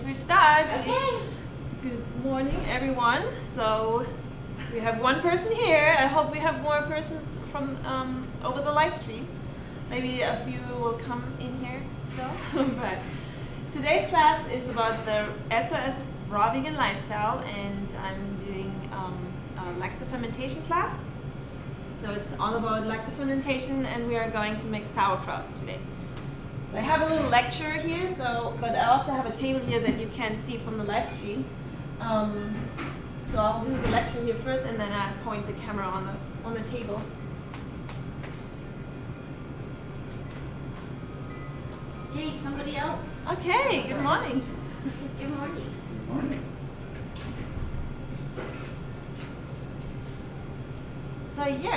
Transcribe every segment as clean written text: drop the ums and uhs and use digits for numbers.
guess we start. Okay. Good morning, everyone. So we have one person here. I hope we have more persons from over the live stream. Maybe a few will come in here still. But today's class is about the SOS raw vegan lifestyle, and I'm doing a lactofermentation class. So it's all about lactofermentation, and we are going to make sauerkraut today. So I have a little lecture here, but I also have a table here that you can see from the live stream. So I'll do the lecture here first, and then I point the camera on the table. Hey, somebody else. Okay, good morning. Good morning. Good morning.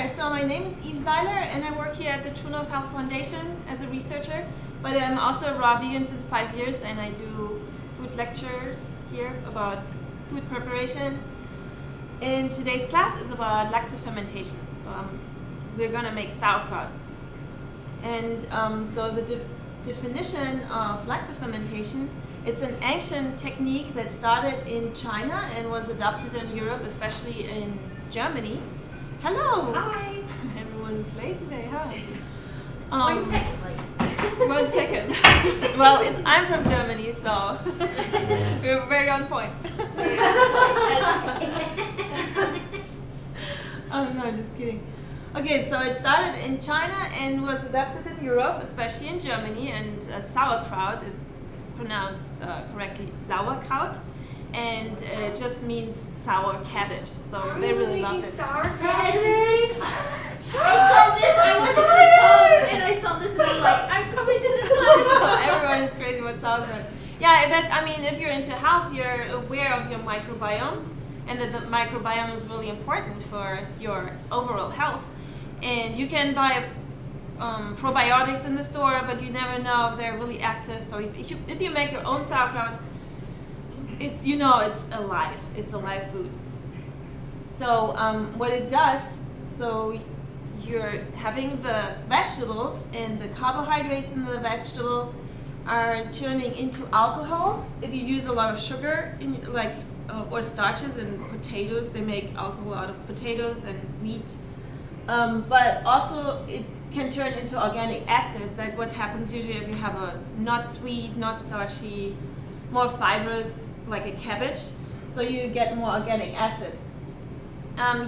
So my name is Eve Seiler, and I work here at the True North Health Foundation as a researcher. But I'm also a raw vegan since 5 years, and I do food lectures here about food preparation. And today's class is about lactofermentation. So we're gonna make sauerkraut. And so the definition of lactofermentation, it's an ancient technique that started in China and was adopted in Europe, especially in Germany. Hello! Hi. Everyone's late today, huh? 1 second late. 1 second. Well, I'm from Germany, so we're very on point. Oh no, just kidding. Okay, so it started in China and was adapted in Europe, especially in Germany. And sauerkraut, it's pronounced correctly Sauerkraut, and it just means sour cabbage. So they really loved it. I saw this. I wasn't gonna come, and I saw this, and I'm like, I'm coming to this class. Everyone is crazy about sauerkraut. Yeah, if you're into health, you're aware of your microbiome, and that the microbiome is really important for your overall health. And you can buy probiotics in the store, but you never know if they're really active. So if you make your own sauerkraut, it's alive. It's a live food. So what it does, so you're having the vegetables, and the carbohydrates in the vegetables are turning into alcohol. If you use a lot of sugar or starches in potatoes, they make alcohol out of potatoes and wheat. But also it can turn into organic acids. That's what happens usually if you have a not sweet, not starchy, more fibrous, like a cabbage. So you get more organic acids.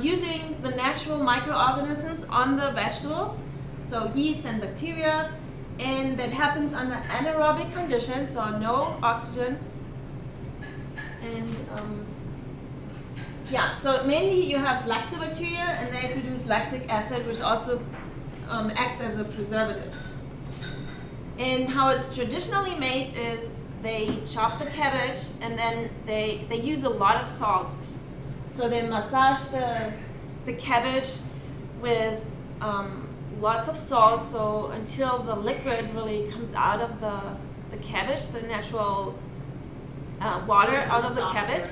Using the natural microorganisms on the vegetables, so yeast and bacteria, and that happens under anaerobic conditions, so no oxygen. And so mainly you have lactobacteria, and they produce lactic acid, which also acts as a preservative. And how it's traditionally made is they chop the cabbage, and then they use a lot of salt. So they massage the cabbage with lots of salt, so until the liquid really comes out of the cabbage, the natural water out of the cabbage.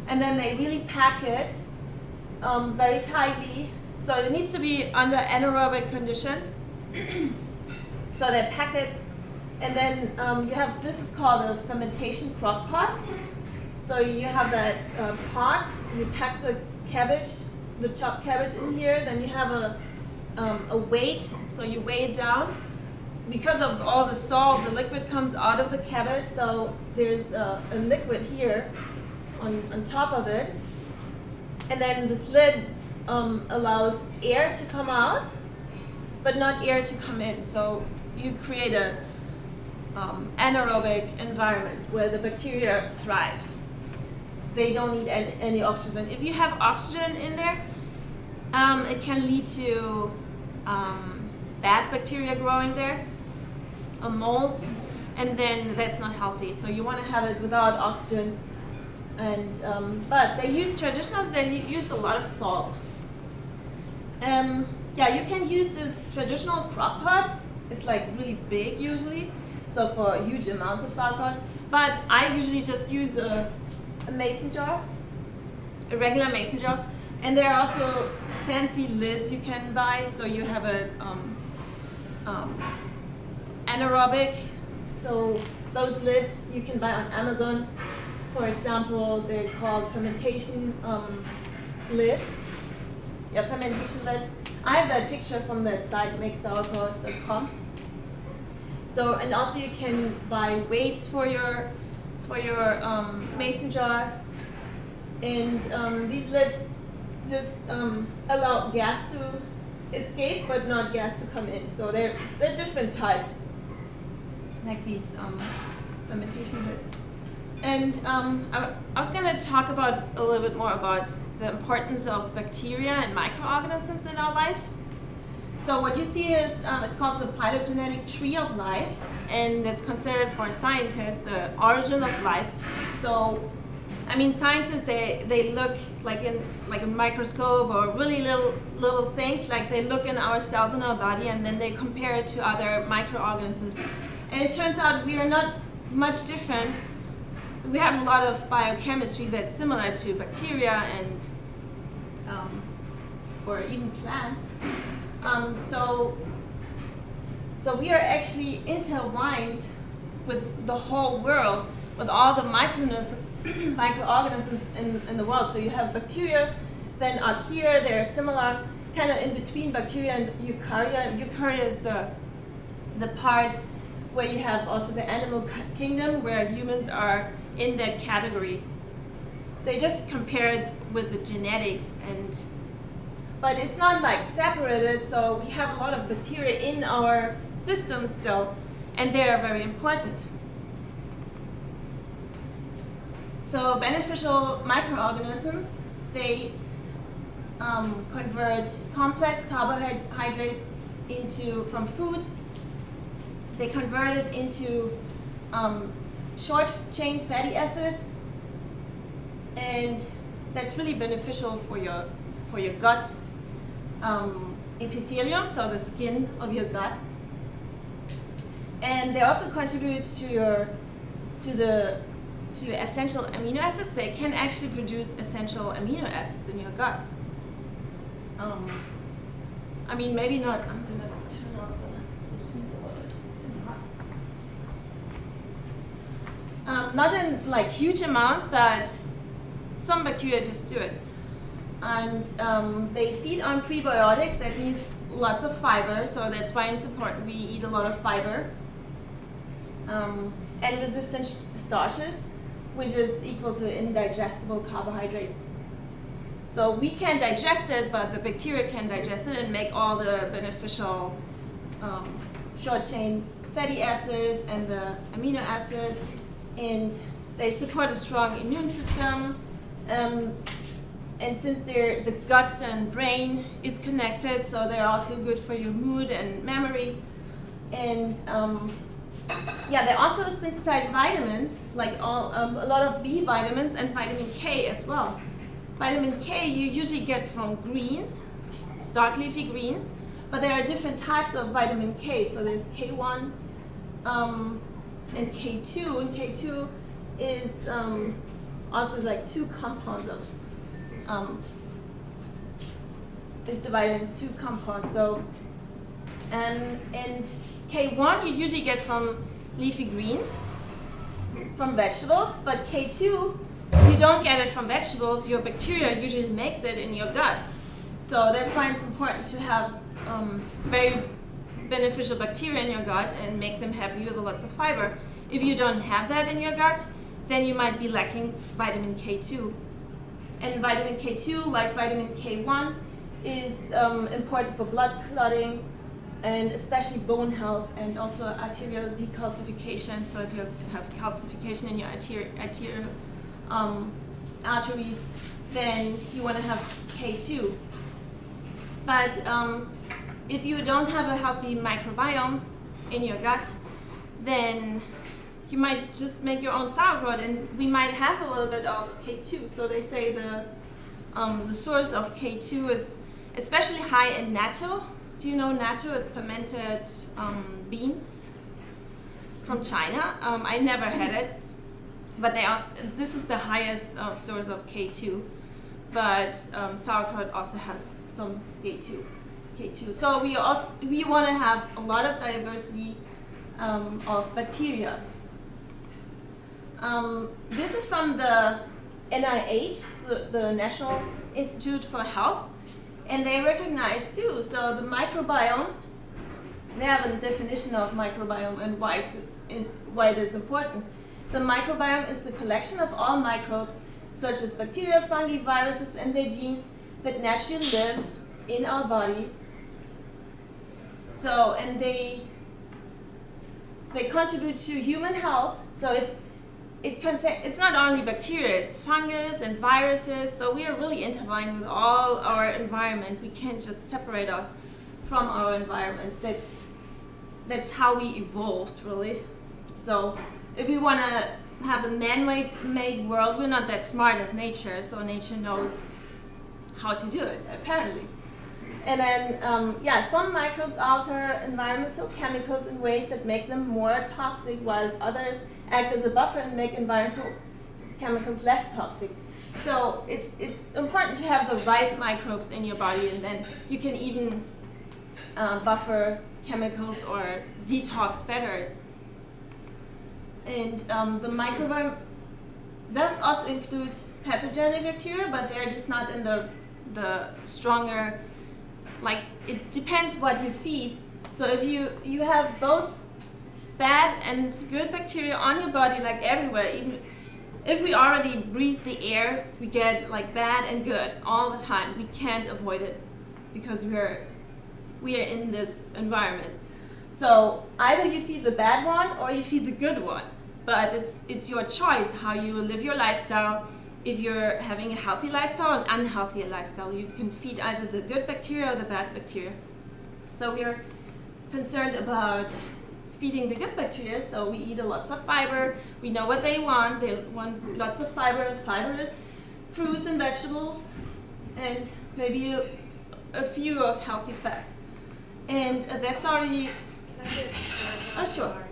And then they really pack it very tightly. So it needs to be under anaerobic conditions. So they pack it, and then you have, this is called a fermentation crock pot. So you have that pot, you pack the cabbage, the chopped cabbage in here, then you have a weight, so you weigh it down. Because of all the salt, the liquid comes out of the cabbage, so there's a liquid here on top of it. And then this lid allows air to come out, but not air to come in. So you create a anaerobic environment where the bacteria thrive. They don't need any oxygen. If you have oxygen in there, it can lead to bad bacteria growing there, molds, and then that's not healthy. So you want to have it without oxygen. And but they use a lot of salt. You can use this traditional crock pot. It's like really big usually, so for huge amounts of sauerkraut. But I usually just use a mason jar, a regular mason jar, and there are also fancy lids you can buy. So you have a anaerobic, so those lids you can buy on Amazon. For example, they're called fermentation lids. Yeah, fermentation lids. I have that picture from that site, makesauerkraut.com. So, and also you can buy weights for your mason jar. And these lids just allow gas to escape, but not gas to come in. So they're different types, like these fermentation lids. And I was going to talk about a little bit more about the importance of bacteria and microorganisms in our life. So what you see is, it's called the phylogenetic tree of life, and it's considered for scientists the origin of life. So, I mean, scientists, they look like in a microscope or really little things, like they look in our cells in our body and then they compare it to other microorganisms. And it turns out we are not much different. We have a lot of biochemistry that's similar to bacteria and or even plants. So we are actually intertwined with the whole world, with all the microorganisms in the world. So you have bacteria, then archaea, they're similar, kind of in between bacteria and eukarya. Eukarya is the part where you have also the animal kingdom, where humans are in that category. They just compared with the genetics, but it's not like separated, so we have a lot of bacteria in our system still, and they are very important. So beneficial microorganisms, they convert complex carbohydrates from foods. They convert it into short chain fatty acids, and that's really beneficial for your gut epithelium, so the skin of your gut. And they also contribute to essential amino acids. They can actually produce essential amino acids in your gut. I mean, maybe not. I'm gonna turn off the heat a little bit. It's hot. Not in like huge amounts, but some bacteria just do it. And they feed on prebiotics. That means lots of fiber. So that's why it's important we eat a lot of fiber. And resistant starches, which is equal to indigestible carbohydrates. So we can digest it, but the bacteria can digest it and make all the beneficial short chain fatty acids and the amino acids, and they support a strong immune system. And since the gut and brain is connected, so they're also good for your mood and memory. And yeah, they also synthesize vitamins, like a lot of B vitamins and vitamin K as well. Vitamin K you usually get from greens, dark leafy greens, but there are different types of vitamin K. So there's K1 and K2, and K2 is also like two compounds of is divided into two compounds. So and K1 you usually get from leafy greens, from vegetables, but K2 you don't get it from vegetables. Your bacteria usually makes it in your gut. So that's why it's important to have very beneficial bacteria in your gut and make them happy with lots of fiber. If you don't have that in your gut, then you might be lacking vitamin K2. And vitamin K2, like vitamin K1, is important for blood clotting and especially bone health and also arterial decalcification. So if you have calcification in your arteries, then you want to have K2. But if you don't have a healthy microbiome in your gut, then you might just make your own sauerkraut, and we might have a little bit of K2. So they say the source of K2 is especially high in natto. Do you know natto? It's fermented beans from China. I never had it, but this is the highest source of K2. But sauerkraut also has some K2. So we want to have a lot of diversity of bacteria. This is from the NIH, the National Institute for Health, and they recognize too. So the microbiome, they have a definition of microbiome and why it is important. The microbiome is the collection of all microbes, such as bacteria, fungi, viruses, and their genes that naturally live in our bodies. So, and they contribute to human health. So it's not only bacteria, it's fungus and viruses. So we are really intertwined with all our environment. We can't just separate us from our environment. That's how we evolved, really. So if we want to have a man-made world, we're not that smart as nature. So nature knows how to do it, apparently. And then, some microbes alter environmental chemicals in ways that make them more toxic, while others act as a buffer and make environmental chemicals less toxic. So it's important to have the right microbes in your body, and then you can even buffer chemicals or detox better. And the microbiome does also include pathogenic bacteria, but they're just not in the stronger. Like, it depends what you feed. So if you have both bad and good bacteria on your body, like everywhere, even if we already breathe the air, we get like bad and good all the time. We can't avoid it because we are in this environment. So either you feed the bad one or you feed the good one. But it's your choice how you live your lifestyle. If you're having a healthy lifestyle or an unhealthy lifestyle, you can feed either the good bacteria or the bad bacteria. So we're concerned about feeding the good bacteria, so we eat lots of fiber. We know what they want. They want lots of fiber. Fiber is fruits and vegetables, and maybe a few of healthy fats. And that's already... Oh, sure.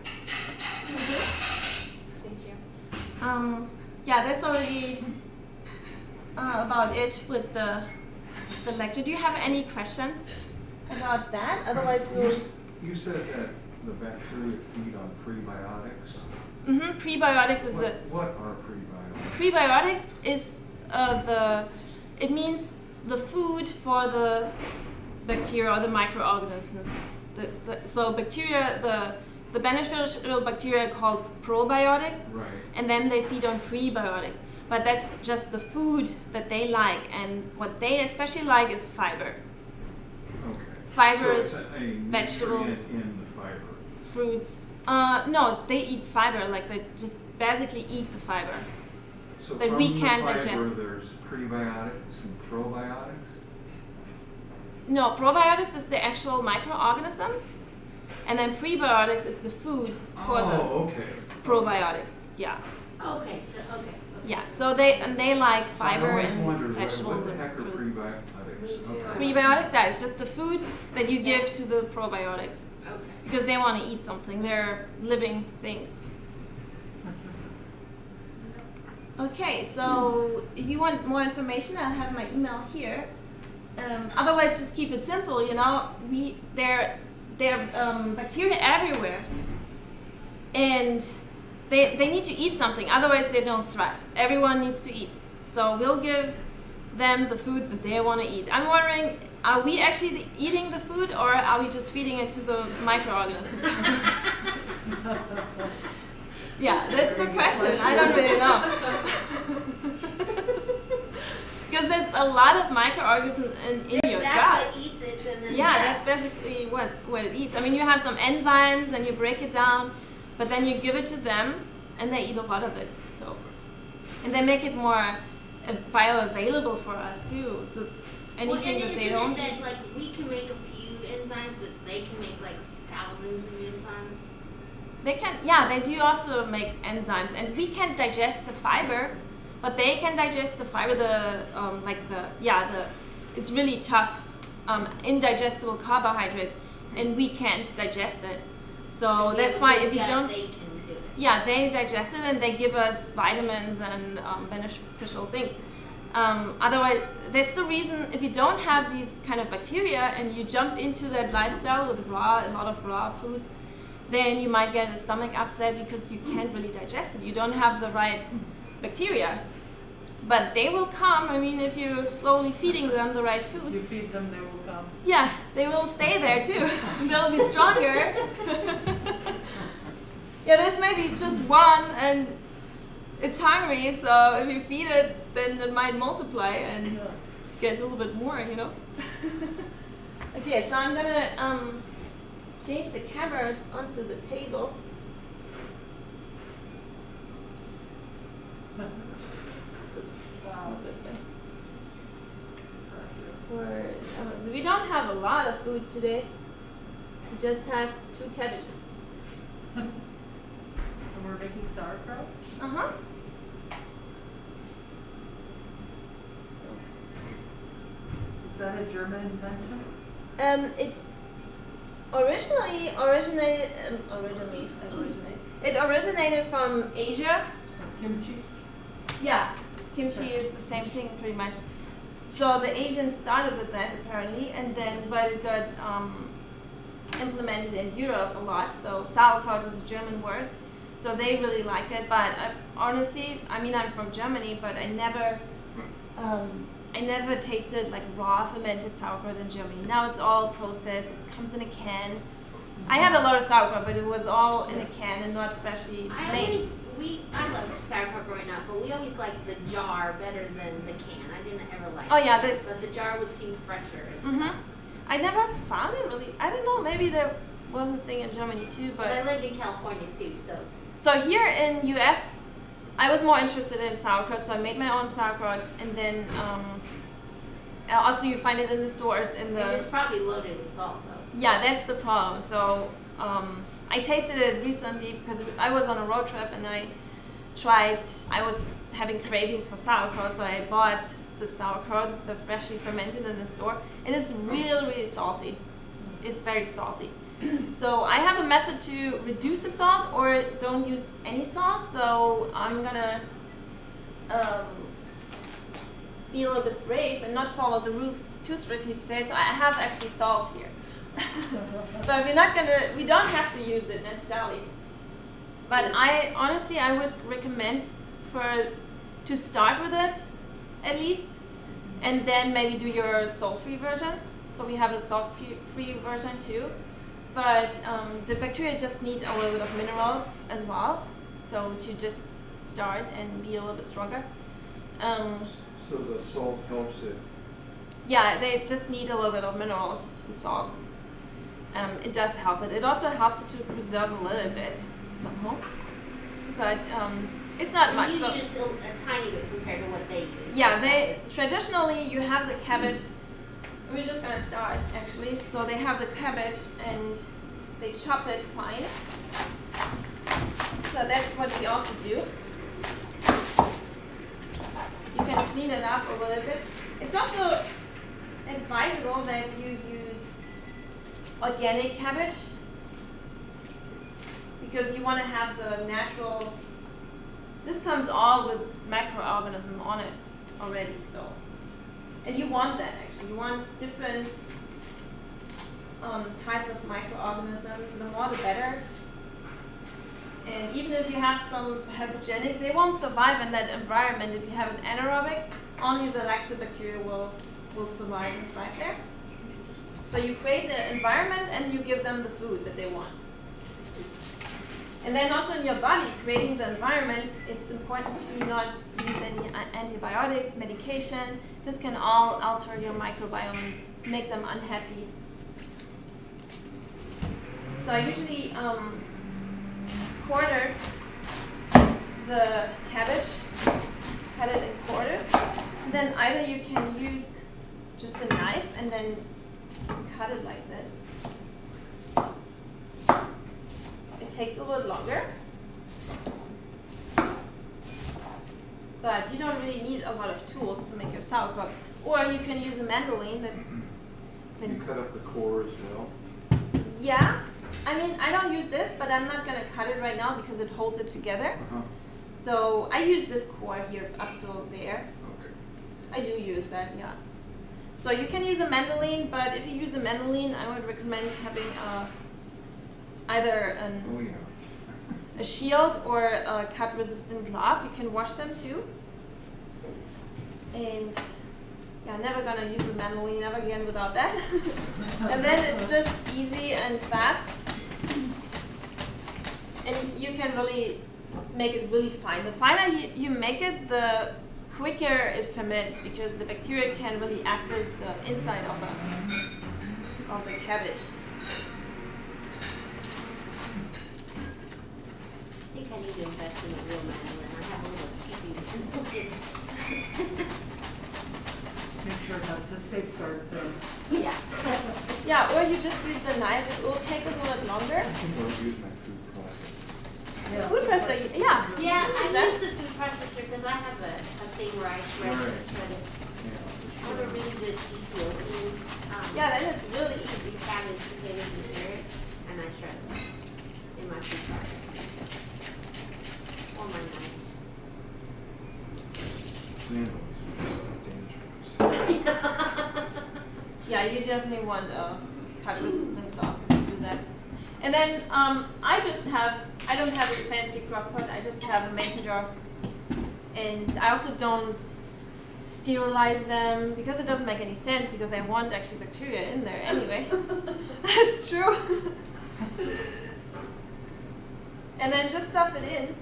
Thank you. That's already about it with the lecture. Do you have any questions about that? Otherwise, we'll... You said that the bacteria feed on prebiotics. Mm-hmm. Prebiotics is What are prebiotics? Prebiotics is it means the food for the bacteria or the microorganisms. So bacteria, the beneficial bacteria are called probiotics, Right. and then they feed on prebiotics. But that's just the food that they like, and what they especially like is fiber. Okay. Fibers, So it's a vegetables, nutrient in the fiber. fruits. No, they eat fiber, like they just basically eat the fiber. So that from we the can't fiber, digest. there's prebiotics and probiotics? No, probiotics is the actual microorganism, and then prebiotics is the food for okay. probiotics. Yeah. Okay, so okay. Yeah, so they like So fiber I always and wondered, vegetables what the heck and are fruits. prebiotics? Okay. Prebiotics, yeah, it's just the food that you give to the probiotics Okay. because they want to eat something. They're living things. Okay, so if you want more information, I have my email here. Otherwise, just keep it simple. You know, there are bacteria everywhere, and they need to eat something. Otherwise, they don't thrive. Everyone needs to eat. So we'll give them the food that they want to eat. I'm wondering, are we actually eating the food, or are we just feeding it to the microorganisms? Yeah, that's the question. I don't really know. Because there's a lot of microorganisms in your gut. That's what eats it, and then Yeah, that's basically what it eats. I mean, you have some enzymes and you break it down, but then you give it to them and they eat a lot of it. So, and they make it more bioavailable for us too. So anything that they don't. That like we can make a few enzymes, but they can make like thousands of enzymes. They can, yeah, they do also make enzymes, and we can't digest the fiber, but they can digest the fiber. It's really tough, indigestible carbohydrates, and we can't digest it. So that's why if you don't, they can do it. yeah, they digest it and they give us vitamins and beneficial things. Otherwise, that's the reason if you don't have these kind of bacteria and you jump into that lifestyle with a lot of raw foods, then you might get a stomach upset because you can't really digest it. You don't have the right bacteria. But they will come. I mean, if you're slowly feeding them the right foods. You feed them, they will come. Yeah, they will stay there too. They'll be stronger. Yeah, there's maybe just one and it's hungry, so if you feed it, then it might multiply and get a little bit more, you know? Okay, so I'm gonna change the camera onto the table. Oops, wow, this way. We don't have a lot of food today. We just have 2 cabbages. And we're making sauerkraut? Uh-huh. Is that a German invention? It's it originated from Asia. Kimchi? Yeah, kimchi is the same thing pretty much. So the Asians started with that apparently, and then but it got implemented in Europe a lot. So sauerkraut is a German word, so they really like it. But honestly, I mean, I'm from Germany, but I never tasted like raw fermented sauerkraut in Germany. Now it's all processed. It comes in a can. I had a lot of sauerkraut, but it was all in a can and not freshly made. I loved sauerkraut growing up, but we always liked the jar better than the can. I didn't ever like Oh yeah, but the jar would seem fresher and Mhm. stuff. I never found it really. I don't know. Maybe there was a thing in Germany too, But I lived in California too, so. So here in US, I was more interested in sauerkraut, so I made my own sauerkraut, and then also you find it in the stores in And the. it's probably loaded with salt though. Yeah, that's the problem. So I tasted it recently because I was on a road trip and I was having cravings for sauerkraut, so I bought the sauerkraut, the freshly fermented in the store, and it's really, really salty. It's very salty. So I have a method to reduce the salt or don't use any salt, so I'm gonna be a little bit brave and not follow the rules too strictly today, so I have actually salt here. But we don't have to use it necessarily. But I would recommend to start with it at least, and then maybe do your salt-free version. So we have a salt-free version too. But the bacteria just need a little bit of minerals as well. So to just start and be a little bit stronger. So the salt helps it. Yeah, they just need a little bit of minerals and salt. It does help it. It also helps it to preserve a little bit somehow. But it's not much. You So use a tiny bit compared to what they use. yeah, traditionally you have the cabbage. We're just gonna start actually. So they have the cabbage and they chop it fine. So that's what we also do. You can clean it up a little bit. It's also advisable that you use organic cabbage because you want to have the natural. This comes all with microorganisms on it already, so. And you want that actually. You want different types of microorganisms. The more the better. And even if you have some pathogenic, they won't survive in that environment. If you have an anaerobic, only the lactobacteria will survive and thrive there. So you create the environment and you give them the food that they want. And then also in your body, creating the environment, it's important to not use any antibiotics, medication. This can all alter your microbiome and make them unhappy. So I usually quarter the cabbage, cut it in quarters. And then either you can use just a knife and then cut it like this. It takes a little longer, but you don't really need a lot of tools to make your sauerkraut. Or you can use a mandolin. You cut up the core as well. Yeah, I mean I don't use this, but I'm not gonna cut it right now because it holds it together. So I use this core here up to there. Okay. I do use that, yeah. So you can use a mandolin, but if you use a mandolin, I would recommend having either Oh, yeah. a shield or a cut-resistant glove. You can wash them too. And yeah, never gonna use it manually, never again without that. And then it's just easy and fast. And you can really make it really fine. The finer you make it, the quicker it ferments, because the bacteria can really access the inside of the cabbage. I think I need to invest in a real manual, and I have a little cheapy one. Make sure it has the safeguards there. Yeah. Yeah, or you just use the knife. It will take a little bit longer. I don't use my food processor. Yeah. Food processor, yeah. Yeah, Use I that. use the food processor because I have a thing where I shred Right. it. Yeah, I have a really good Ethiopian Yeah, then it's really easy. cabbage, potatoes, and carrots, and I shred them in my food processor. Or my knife. Manuals are so dangerous. Yeah, you definitely want a cut-resistant glove to do that. And then I don't have a fancy crock pot. I just have a mason jar, and I also don't sterilize them because it doesn't make any sense, because I want actually bacteria in there anyway. That's true. And then just stuff it in.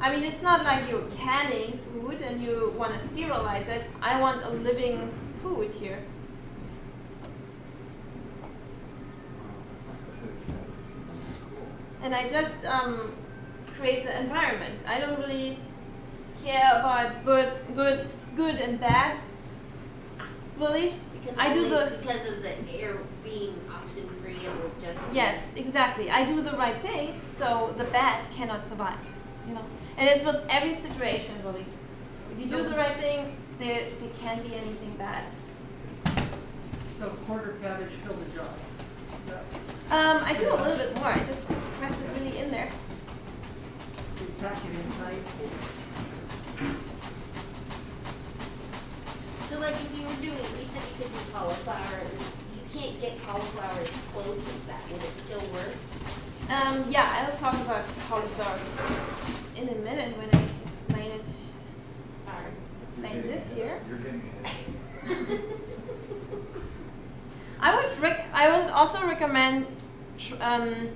I mean, it's not like you're canning food and you want to sterilize it. I want a living food here. And I just create the environment. I don't really care about good and bad. Really, Because of the air being oxygen free, it will just. Yes, exactly. I do the right thing, so the bad cannot survive. You know, and it's with every situation really. If you do the right thing, there can't be anything bad. So quarter cabbage, fill the jar. Yeah. I do a little bit more. I just press it really in there. You pack it in tight. So like if you were doing, you said you could do cauliflower, you can't get cauliflower as close as that, would it still work? Yeah, I'll talk about cauliflower in a minute when I explain it. Sorry. Explain this here. You're getting ahead. I would also recommend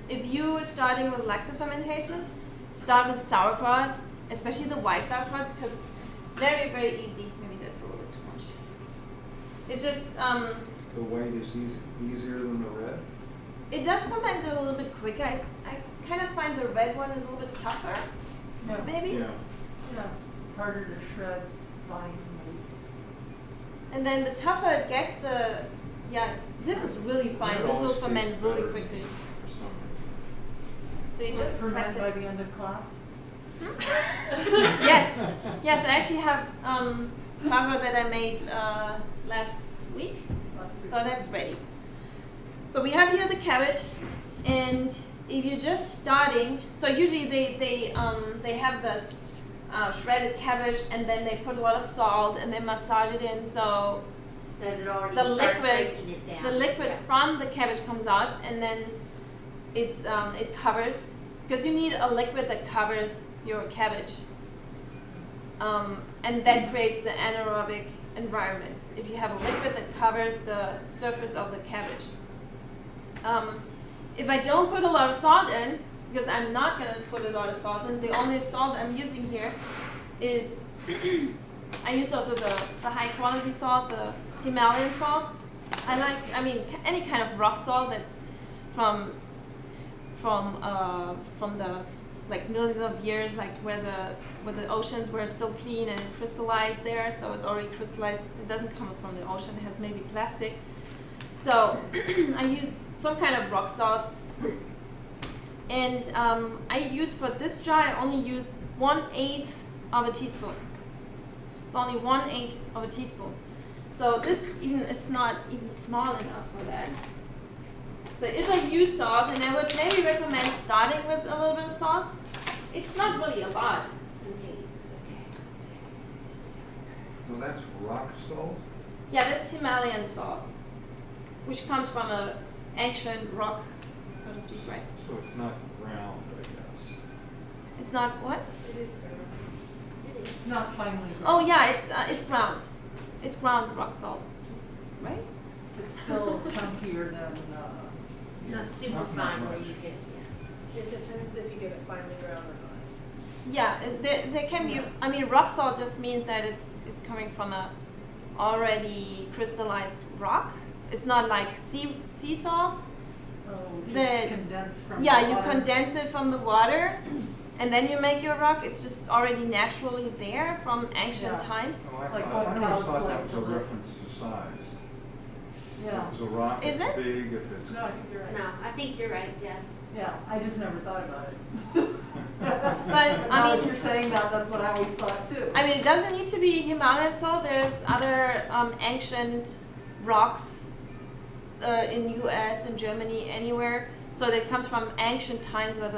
if you are starting with lactofermentation, start with sauerkraut, especially the white sauerkraut, because it's very, very easy. Maybe that's a little bit too much. It's just The white is easier than the red? it does ferment a little bit quicker. I kind of find the red one is a little bit tougher, Yeah. maybe. Yeah. Yeah. It's harder to shred, it's fine. And then the tougher it gets, this is really fine. Red This will always ferment tastes really better quickly. for some reason. So you just press by it. the end of class. Yes. I actually have sauerkraut that I made last week. Last week. So that's ready. So we have here the cabbage, and if you're just starting, so usually they have this shredded cabbage, and then they put a lot of salt and they massage it in, so That it already the starts liquid breaking it down. the liquid Yeah. from the cabbage comes out, and then it covers, because you need a liquid that covers your cabbage, and that creates the anaerobic environment. If you have a liquid that covers the surface of the cabbage. If I don't put a lot of salt in, because I'm not going to put a lot of salt in, the only salt I'm using here is, I use also the high quality salt, the Himalayan salt. Any kind of rock salt that's from the like millions of years, like where the oceans were still clean and crystallized there, so it's already crystallized. It doesn't come from the ocean. It has maybe plastic. So I use some kind of rock salt, and I use for this jar. I only use 1/8 of a teaspoon. It's only 1/8 of a teaspoon. So this even is not even small enough for that. So if I use salt, and I would maybe recommend starting with a little bit of salt. It's not really a lot. Okay. So that's rock salt? Yeah, that's Himalayan salt, which comes from a ancient rock. So so to speak, right? So it's not ground, I guess. It's not what? It is ground. It is. It's not finely ground. Oh yeah, it's ground. It's ground rock salt, right? It's still chunkier than, Not super Not fine where much. you get, yeah. It depends if you get it finely ground or not. Yeah, there can be. I mean, rock salt just means that it's coming from a already crystallized rock. It's not like sea salt. oh, just The- condensed from Yeah, the you water. condense it from the water, and then you make your rock. It's just already naturally there from ancient Yeah. times. Oh, Like I what always cows thought like that was to a live. reference to size. Yeah, If it's a rock, Is it's it? big, if it's. No, I think you're right. No, I think you're right, yeah. yeah, I just never thought about it. But, now I that mean- you're saying that, that's what I always thought too. I mean, it doesn't need to be Himalayan salt. There's other ancient rocks in U.S. and Germany, anywhere. So that comes from ancient times where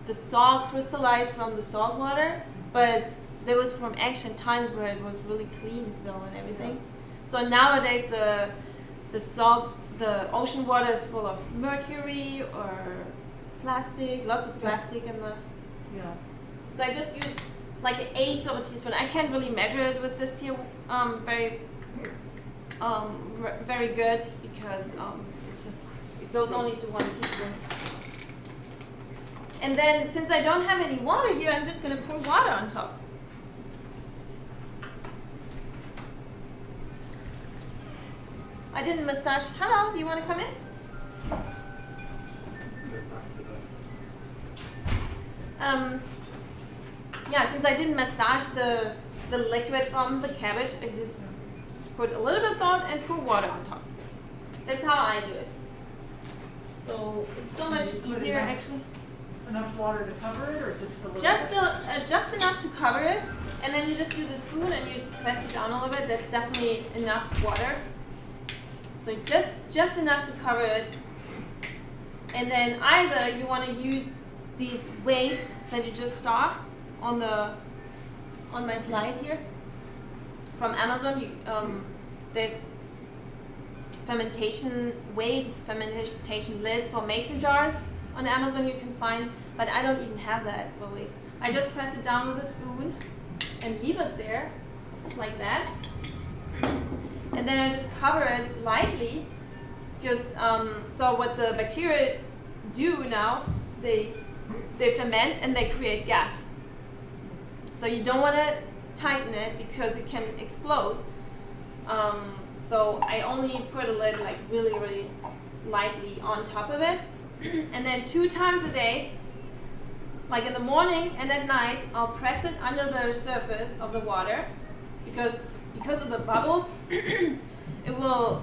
the salt crystallized from the salt water, but there was from ancient times where it was really clean still and everything. So nowadays the ocean water is full of mercury or plastic, lots of plastic in the. Yeah, So I just use like an eighth of a teaspoon. I can't really measure it with this here very good because it's just it goes only to 1 teaspoon. And then since I don't have any water here, I'm just gonna pour water on top. I didn't massage. Hello, do you want to come in? Yeah, since I didn't massage the liquid from the cabbage, I just put a little bit of salt and pour water on top. That's how I do it. So it's so much You put easier enough- actually. enough water to cover it, or just a little? Just enough to cover it, and then you just use a spoon and you press it down a little bit. That's definitely enough water. So just enough to cover it, and then either you want to use these weights that you just saw on my slide here from Amazon. There's fermentation weights, fermentation lids for mason jars on Amazon you can find, but I don't even have that really. I just press it down with a spoon and leave it there like that, and then I just cover it lightly because so what the bacteria do now, they ferment and they create gas. So you don't want to tighten it because it can explode. So I only put a lid like really lightly on top of it, and then 2 times a day, like in the morning and at night, I'll press it under the surface of the water because of the bubbles, it will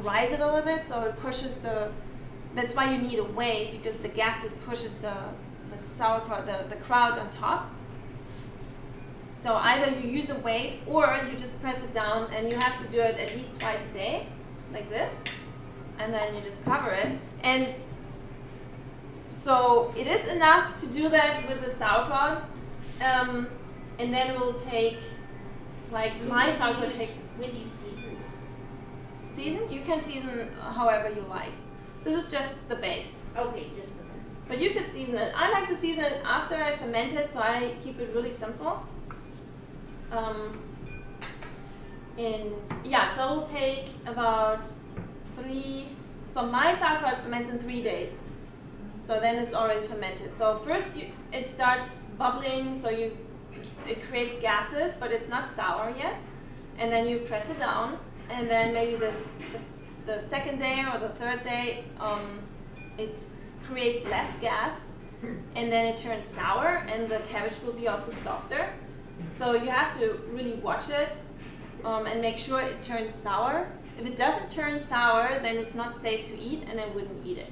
rise it a little bit, so it pushes the. That's why you need a weight, because the gases pushes the sauerkraut, the kraut on top. So either you use a weight or you just press it down, and you have to do it at least twice a day, like this, and then you just cover it. And so it is enough to do that with the sauerkraut, and then it will take, like my sauerkraut takes. When do you season? Season? You can season however you like. This is just the base. Okay, just a minute. But you can season it. I like to season it after I ferment it, so I keep it really simple. And yeah, so it will take about 3. So my sauerkraut ferments in 3 days. So then it's already fermented. So first it starts bubbling, so it creates gases, but it's not sour yet. And then you press it down, and then maybe the second day or the third day, it creates less gas, and then it turns sour, and the cabbage will be also softer. So you have to really watch it and make sure it turns sour. If it doesn't turn sour, then it's not safe to eat, and I wouldn't eat it.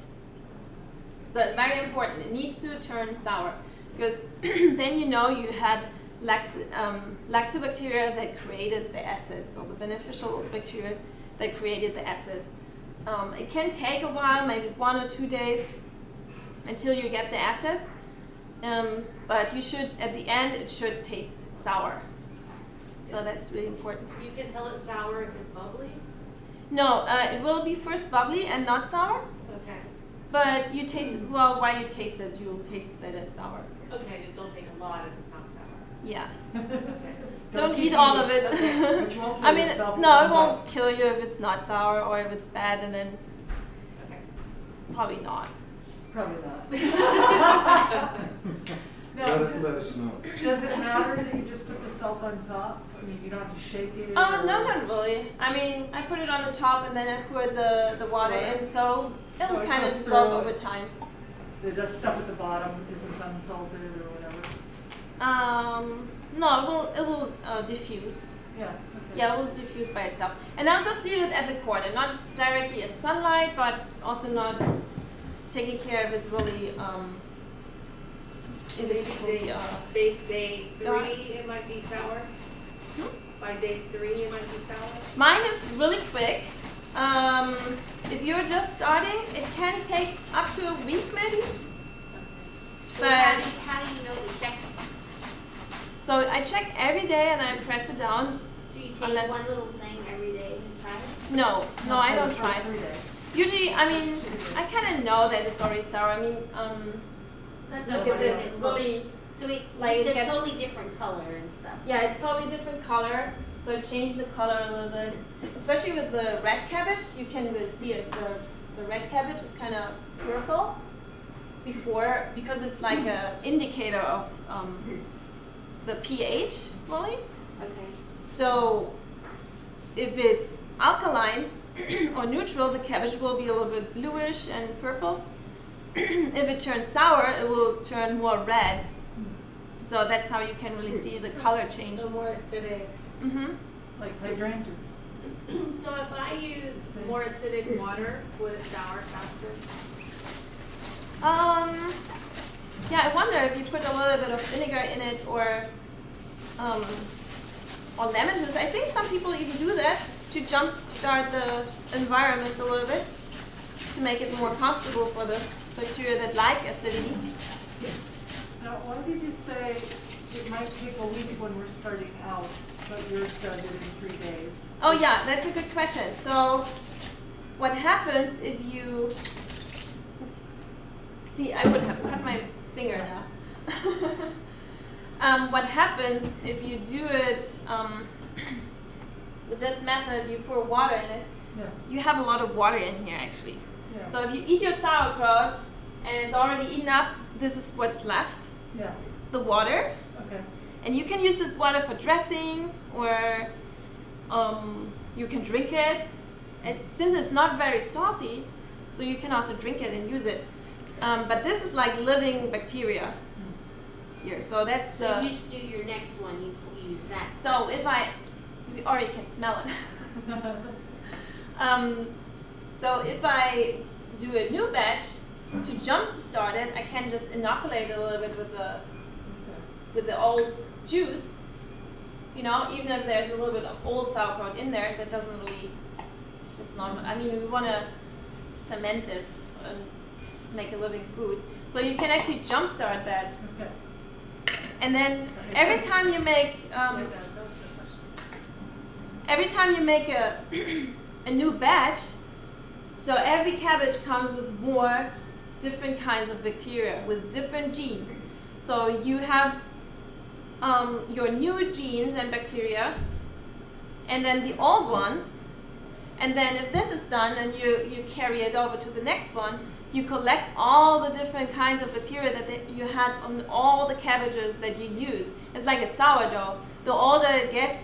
So it's very important. It needs to turn sour, because then you know you had lactobacteria that created the acids, so the beneficial bacteria that created the acids. It can take a while, maybe 1 or 2 days, until you get the acids. But you should, at the end, it should taste sour. So that's really important. You can tell it's sour if it's bubbly. No, it will be first bubbly and not sour. Okay. But you taste it, well, while you taste it, you'll taste that it's sour. Okay, just don't take a lot if it's not sour. Yeah. Okay. Don't keep eat all eating. of it. Okay. But you won't I kill mean, yourself if no, you it won't don't. kill you if it's not sour or if it's bad, and then Okay. probably not. Probably not. Let us know. Does it matter that you just put the salt on top? I mean, you don't have to shake it? Oh, or- no, not really. I mean, I put it on the top and then I poured the water in, so it'll So it kind of goes dissolve through over it. time. The stuff at the bottom isn't unsalted or whatever? No, it will diffuse. Yeah, okay. Yeah, it will diffuse by itself. And I'll just leave it at the corner, not directly in sunlight, but also not taking care if it's really, if it's really, Day Dark. 3, it might be sour. By day 3, it might be sour. Mine is really quick. If you're just starting, it can take up to a week maybe. So But- how do you know to check? So I check every day and I press it down. Do you take Unless- one little thing every day and try it? No, I don't For try. 3 days. Usually, I mean, I kind of know that it's already sour. I mean, That's look what at this. it It's is. really, So it, like, it's it a gets- totally different color and stuff. yeah, it's totally different color. So I changed the color a little bit. Especially with the red cabbage, you can really see it. The red cabbage is kind of purple before, because it's like a indicator of the pH, really. Okay. So if it's alkaline or neutral, the cabbage will be a little bit bluish and purple. If it turns sour, it will turn more red. So that's how you can really see the color change. So more acidic. Mm-hmm. Like hydrangeas. So if I used more acidic water, would it sour faster? Yeah, I wonder if you put a little bit of vinegar in it or lemon juice. I think some people even do that to jumpstart the environment a little bit, to make it more comfortable for the bacteria that like acidity. Now, why did you say it might take a week when we're starting out, but yours does it in 3 days? Oh yeah, that's a good question. So what happens if you see, I would have cut my finger now. What happens if you do it with this method, you pour water in it, Yeah, you have a lot of water in here actually. yeah, So if you eat your sauerkraut and it's already eaten up, this is what's left, yeah, the water. okay. And you can use this water for dressings, or you can drink it. And since it's not very salty, so you can also drink it and use it. But this is like living bacteria here. So that's So the. you should do your next one, you use that. So if you already can smell it. So if I do a new batch to jumpstart it, I can just inoculate a little bit with the old juice. You know, even if there's a little bit of old sauerkraut in there, that doesn't really. It's not. I mean, we want to ferment this and make a living food. So you can actually jumpstart that, Okay. and then every time you make. Every time you make a new batch, so every cabbage comes with more different kinds of bacteria with different genes. So you have your new genes and bacteria, and then the old ones. And then if this is done and you carry it over to the next one, you collect all the different kinds of bacteria that you had on all the cabbages that you used. It's like a sourdough. The older it gets,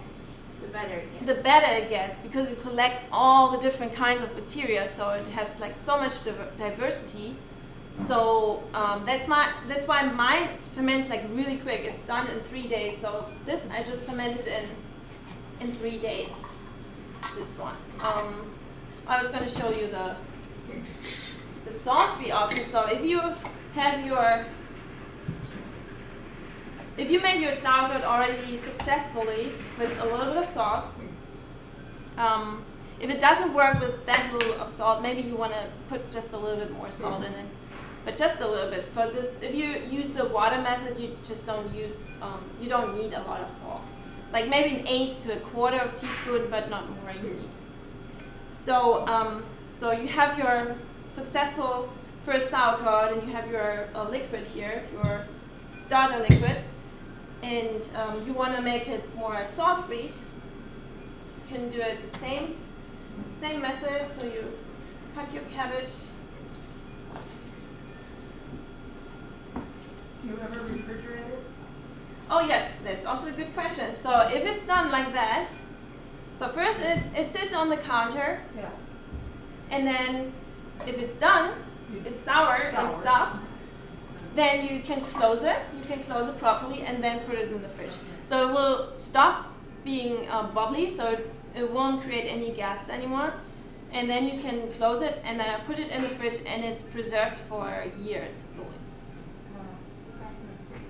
The better it gets. the better it gets, because it collects all the different kinds of bacteria, so it has like so much diversity. So that's why mine ferments like really quick. It's done in 3 days. So this I just fermented in 3 days. This one. I was going to show you the salt-free option. So if you have if you made your sauerkraut already successfully with a little bit of salt, if it doesn't work with that little of salt, maybe you want to put just a little bit more salt in it, but just a little bit. For this, if you use the water method, you just don't use, you don't need a lot of salt. Like maybe 1/8 to 1/4 teaspoon, but not more you need. So, so you have your successful first sauerkraut and you have your liquid here, your starter liquid, and you want to make it more salt-free, you can do it the same method. So you cut your cabbage. Do you ever refrigerate it? Oh yes, that's also a good question. So if it's done like that, so first it sits on the counter, Yeah. and then if it's done, it's sour and soft, then you can close it. You can close it properly and then put it in the fridge. So it will stop being bubbly, so it won't create any gas anymore. And then you can close it and then I put it in the fridge and it's preserved for years.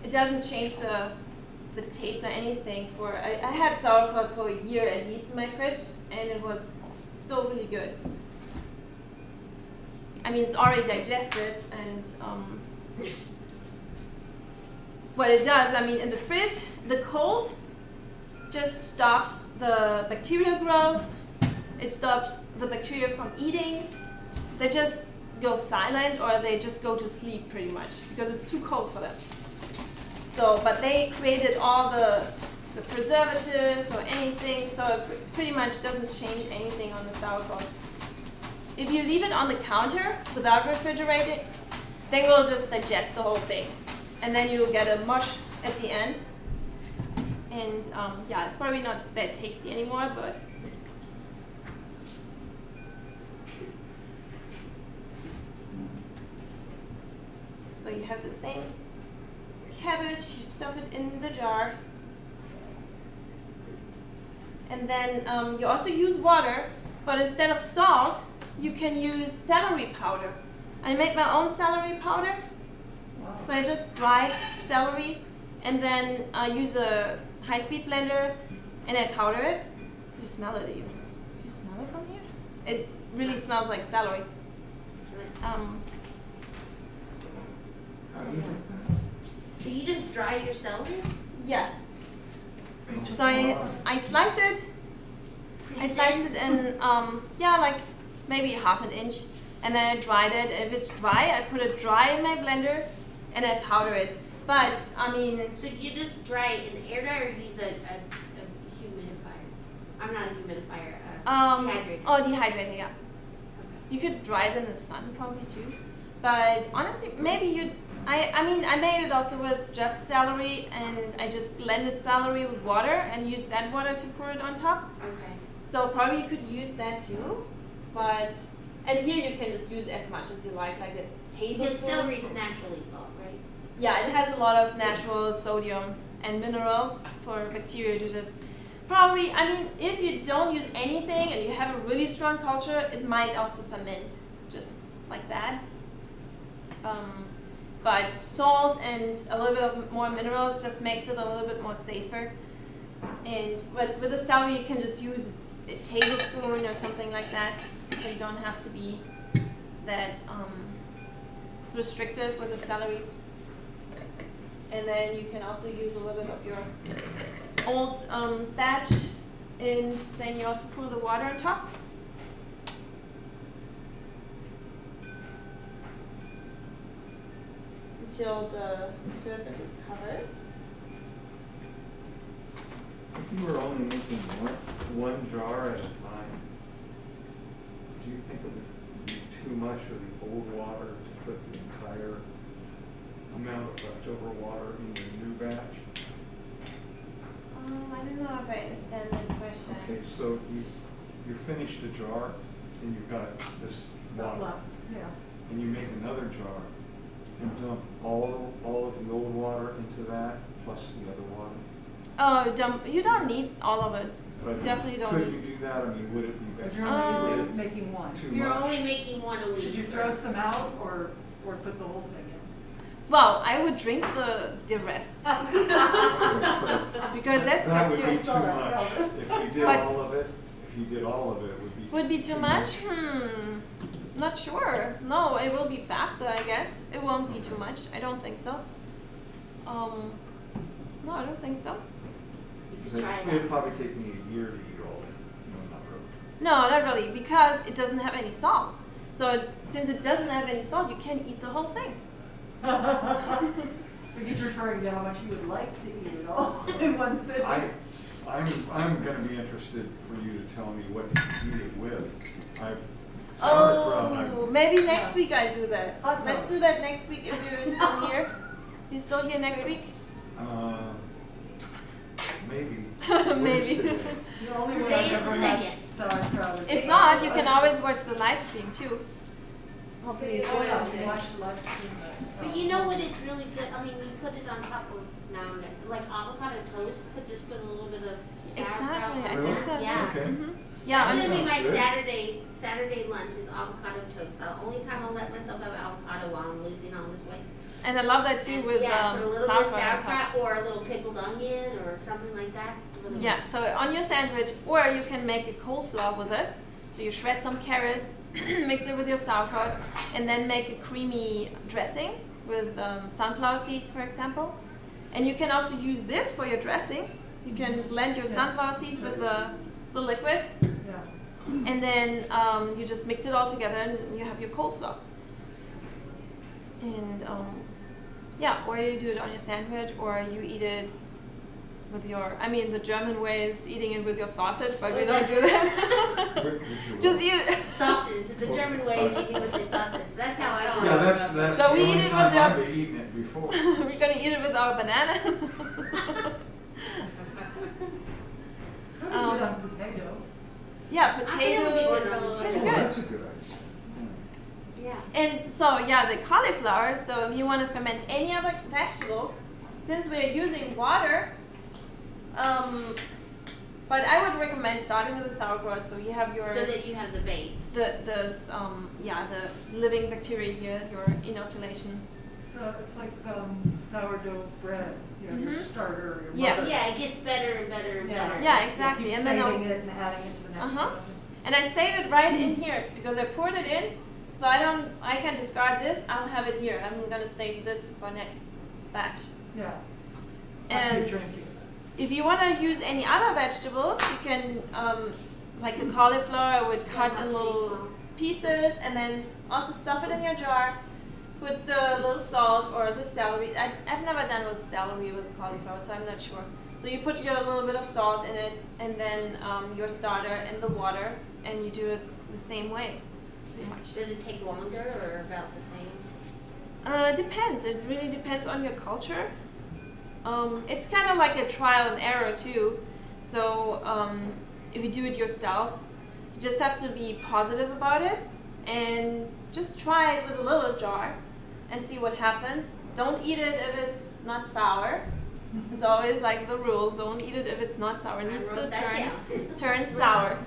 It doesn't change the taste or anything. I had sauerkraut for a year at least in my fridge and it was still really good. I mean, it's already digested, and what it does, I mean, in the fridge, the cold just stops the bacterial growth. It stops the bacteria from eating. They just go silent, or they just go to sleep pretty much because it's too cold for them. So, but they created all the preservatives or anything, so it pretty much doesn't change anything on the sauerkraut. If you leave it on the counter without refrigerating, they will just digest the whole thing. And then you'll get a mush at the end. And yeah, it's probably not that tasty anymore, but so you have the same cabbage, you stuff it in the jar. And then you also use water, but instead of salt, you can use celery powder. I make my own celery powder. Wow. So I just dry celery and then I use a high-speed blender and I powder it. You smell it even. Do you smell it from here? It really smells like celery. How do you do that? So you just dry your celery? Yeah. So I slice it. I sliced it in, yeah, like maybe half an inch, and then I dried it. If it's dry, I put it dry in my blender, and I powder it. But I mean, So you just dry it in air dry or use a humidifier? I'm not a humidifier. Dehydrator. Oh, dehydrator, yeah. Okay. You could dry it in the sun probably too. But honestly, maybe I mean, I made it also with just celery, and I just blended celery with water and used that water to pour it on top. Okay. So probably you could use that too, but and here you can just use as much as you like a tablespoon. Because celery is naturally salt, right? Yeah, it has a lot of natural sodium and minerals for bacteria to just probably. I mean, if you don't use anything and you have a really strong culture, it might also ferment just like that. But salt and a little bit of more minerals just makes it a little bit more safer. And with the celery, you can just use a tablespoon or something like that, so you don't have to be that restrictive with the celery. And then you can also use a little bit of your old batch, and then you also pour the water on top. Until the surface is covered. If you were only making one jar at a time, do you think it would be too much of the old water to put the entire amount of leftover water in your new batch? I don't know if I understand that question. Okay, so you finished a jar and you've got this water, Yeah. and you make another jar and dump all of the old water into that plus the other water. Oh, you don't need all of it. But Definitely don't could need. you do that? I mean, would it be But better? you're only Um, making one. Too You're much? only making one a week. Should you throw some out or put the whole thing in? Well, I would drink the rest because that's That good would be too. too much. If you did But- all of it, it would be. Would be too much? Not sure. No, it will be faster, I guess. It won't be too much. I don't think so. No, I don't think so. You could try It'd that. probably take me a year to eat all of it. No, not really. No, not really, because it doesn't have any salt. So since it doesn't have any salt, you can eat the whole thing. But he's referring to how much you would like to eat it all in one sitting. I'm gonna be interested for you to tell me what to eat it with. Sauerkraut, Oh, maybe next week I do that. Hot Let's do dogs. that next week if you're still here. You still here next week? Maybe. Maybe. Where's today? The only way Today I've is ever the had second. sauerkraut is. If not, you can always watch the live stream too. Hopefully it's Oh, yeah. oil and watch the live stream. But you know what? It's really good. I mean, we put it on top of now and then, like avocado toast. Just put a little bit of sauerkraut. Exactly, I Really? think so. Yeah. Okay. Yeah, That's on- gonna be my Sounds good. Saturday lunch is avocado toast. The only time I'll let myself have avocado while I'm losing all this weight. and I love that too with yeah, put a little bit of sauerkraut on top. sauerkraut or a little pickled onion or something like that. Really Yeah, so on your sandwich, or you can make a coleslaw with it. So you shred some carrots, mix it with your sauerkraut, and then make a creamy dressing with sunflower seeds, for example. And you can also use this for your dressing. You can blend your sunflower seeds with the liquid, Yeah. and then you just mix it all together, and you have your coleslaw. And yeah, or you do it on your sandwich, or you eat it with your, I mean, the German way is eating it with your sausage, but we don't do that. With your Just what? eat it. Sausage. The German way is eating with your sausage. That's how I want Yeah, it. that's So the we eat only it with time the- I've been eating it before. We're gonna eat it with our banana. Could have Um, put on potato. Yeah, I think potatoes. it would be good on Oh, the Good. spaghetti. that's a good idea. Yeah. And so yeah, the cauliflower. So if you want to ferment any other vegetables, since we're using water, but I would recommend starting with the sauerkraut. So you have your So that you have the base. the living bacteria here, your inoculation. So it's like sourdough bread, you know, your Mhm. starter, your Yeah. mother. Yeah, it gets better and better and Yeah. better. Yeah, exactly. Keep And then saving it and adding it to the next Uh-huh. one. And I save it right in here because I poured it in, so I can discard this. I'll have it here. I'm gonna save this for next batch. Yeah. And After drinking. if you want to use any other vegetables, you can, like the cauliflower, I would cut in little pieces and then also stuff it in your jar. Put the little salt or the celery. I've never done with celery with cauliflower, so I'm not sure. So you put your little bit of salt in it, and then your starter and the water, and you do it the same way, pretty much. Does it take longer or about the same? Depends. It really depends on your culture. It's kind of like a trial and error too. So if you do it yourself, you just have to be positive about it and just try it with a little jar and see what happens. Don't eat it if it's not sour. It's always like the rule. Don't eat it if it's not sour. It I needs to wrote that down. turn sour.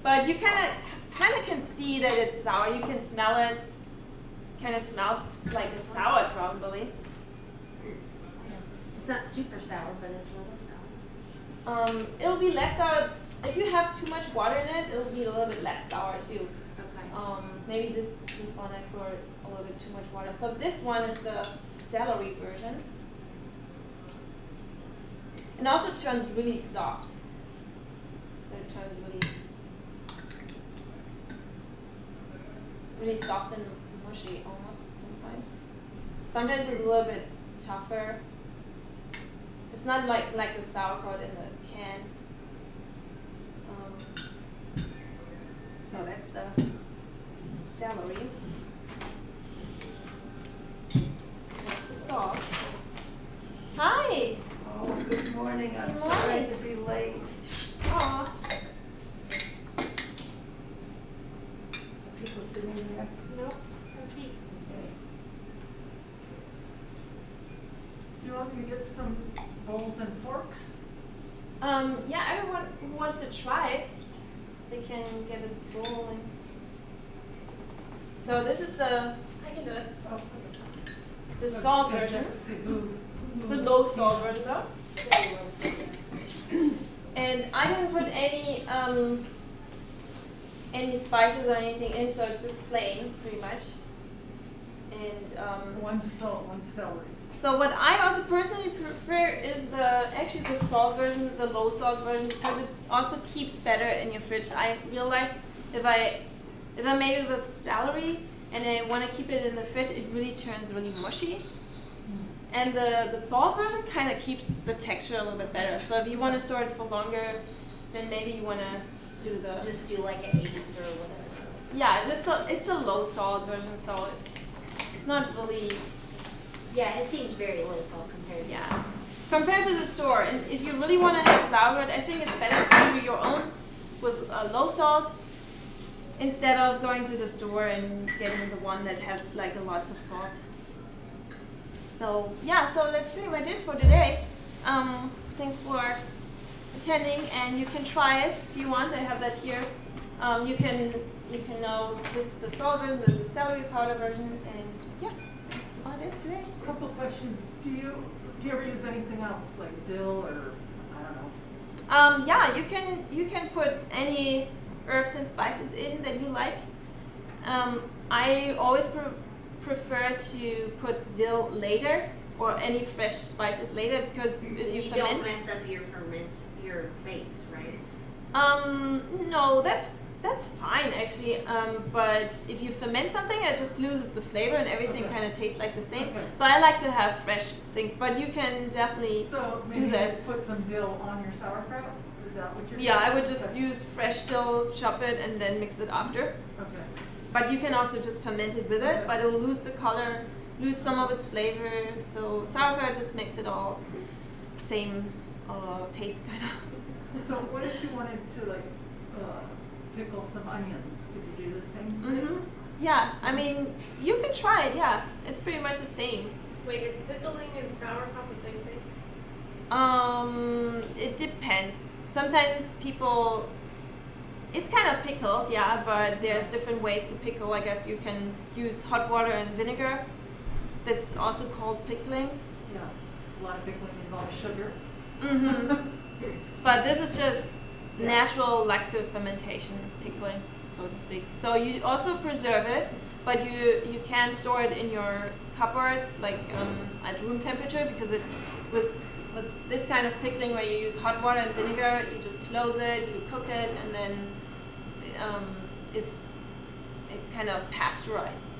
But you kind of can see that it's sour. You can smell it. Kind of smells like sauerkraut, really. It's not super sour, but it's a little sour. It'll be less sour if you have too much water in it. It'll be a little bit less sour too. Okay. Maybe this one I poured a little bit too much water. So this one is the celery version, and also turns really soft. So it turns really soft and mushy almost sometimes. Sometimes it's a little bit tougher. It's not like the sauerkraut in the can. So that's the celery. That's the salt. Hi! Oh, good morning. I'm Good sorry morning. to be late. Aw. People sitting there. Nope. Let's see. Okay. Do you want me to get some bowls and forks? Yeah, everyone who wants to try it, they can get a bowl. So this is the I can do it. Oh, the salt version, the low salt version though. And I didn't put any spices or anything in, so it's just plain, pretty much. And One salt, one celery. so what I also personally prefer is actually the salt version, the low salt version, because it also keeps better in your fridge. I realized if I if I made it with celery and I want to keep it in the fridge, it really turns really mushy. And the salt version kind of keeps the texture a little bit better. So if you want to store it for longer, then maybe you want to do the... Just do like an 8 or whatever. Yeah, it's a low salt version, so it's not really... Yeah, it seems very low salt compared to... Yeah. Compared to the store, and if you really want to have sauerkraut, I think it's better to do your own with low salt instead of going to the store and getting the one that has like lots of salt. So yeah, so that's pretty much it for today. Thanks for attending, and you can try it if you want. I have that here. You can know this is the salt version, this is the celery powder version, and yeah, that's about it today. Couple questions. Do you ever use anything else like dill or I don't know? Yeah, you can put any herbs and spices in that you like. I always prefer to put dill later or any fresh spices later because if you ferment. Don't mess up your base, right? No, that's fine actually. But if you ferment something, it just loses the flavor and everything Okay. kind of tastes like the same. Okay. So I like to have fresh things, but you can definitely So do maybe that. just put some dill on your sauerkraut? Is that what you're Yeah, I doing? would just Okay. use fresh dill, chop it, and then mix it after. Okay. But you can also just ferment it with it, but it will lose the color, lose some of its flavor. So sauerkraut just makes it all same taste kind of. So what if you wanted to like pickle some onions? Could you do the same thing? Hmm. Yeah, I mean, you can try it, yeah. It's pretty much the same. Wait, is pickling and sauerkraut the same thing? It depends. Sometimes people, it's kind of pickled, yeah, but there's different ways to pickle. I guess you can use hot water and vinegar. That's also called pickling. Yeah. A lot of pickling involves sugar. Mm-hmm. But this is just Yeah. natural lactofermentation pickling, so to speak. So you also preserve it, but you can store it in your cupboards, like at room temperature, because it's with this kind of pickling where you use hot water and vinegar. You just close it, you cook it, and then it's kind of pasteurized.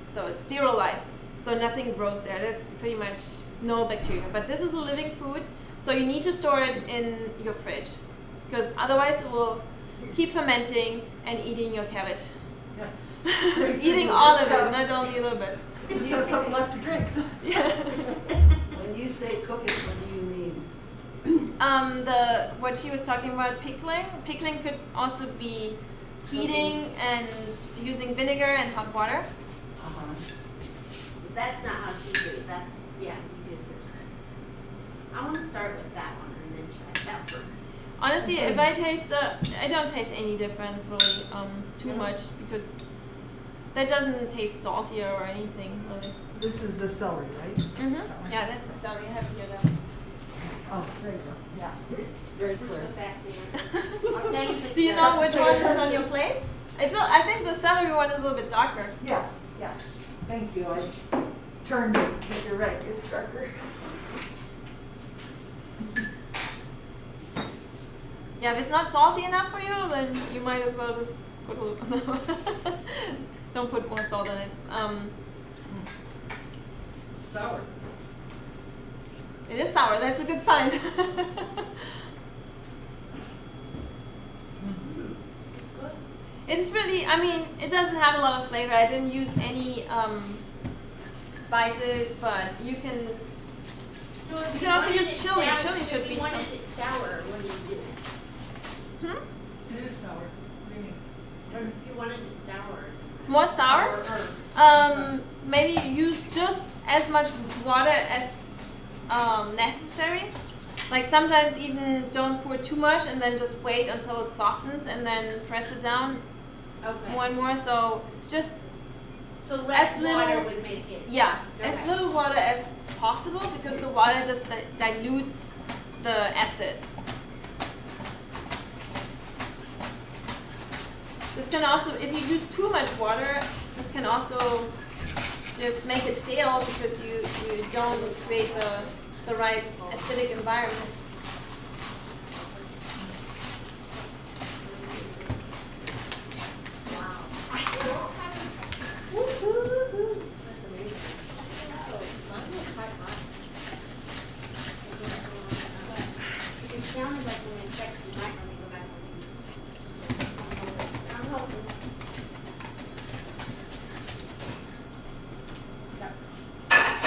So it's sterilized, so nothing grows there. That's pretty much no bacteria. But this is a living food, so you need to store it in your fridge, because otherwise it will keep fermenting and eating your cabbage. Yeah. Eating all of it, not only a little bit. Just have something left to drink. Yeah. When you say cook it, what do you mean? What she was talking about pickling. Pickling could also be heating and using vinegar and hot water. Uh-huh. That's not how she did it. That's, yeah, you do it this way. I want to start with that one and then try that one. Honestly, if I don't taste any difference really too much, because that doesn't taste saltier or anything really. This is the celery, right? Mm-hmm. Yeah, that's the celery. I have it here though. Oh, there you go. Yeah. Very So clear. fast, I'll tell you if it's Do you good. know which one is on your plate? I think the celery one is a little bit darker. Yeah, yeah. Thank you. I turned it, but you're right, it's darker. Yeah, if it's not salty enough for you, then you might as well just put a little. Don't put more salt in it. Sour. It is sour. That's a good sign. It's really. I mean, it doesn't have a lot of flavor. I didn't use any spices, but you can. So if You can also wanted use it chili. sour- Chili should if be you wanted some- it sour, what do you do? Hmm? It is sour. What do you mean? Or if you wanted it sour? More sour? Herb. Maybe use just as much water as necessary. Like sometimes even don't pour too much and then just wait until it softens and then press it down Okay. more and more. So just, So less as little- water would make it. yeah, as Okay. little water as possible, because the water just dilutes the acids. This can also, if you use too much water, this can also just make it fail because you don't create the right acidic environment.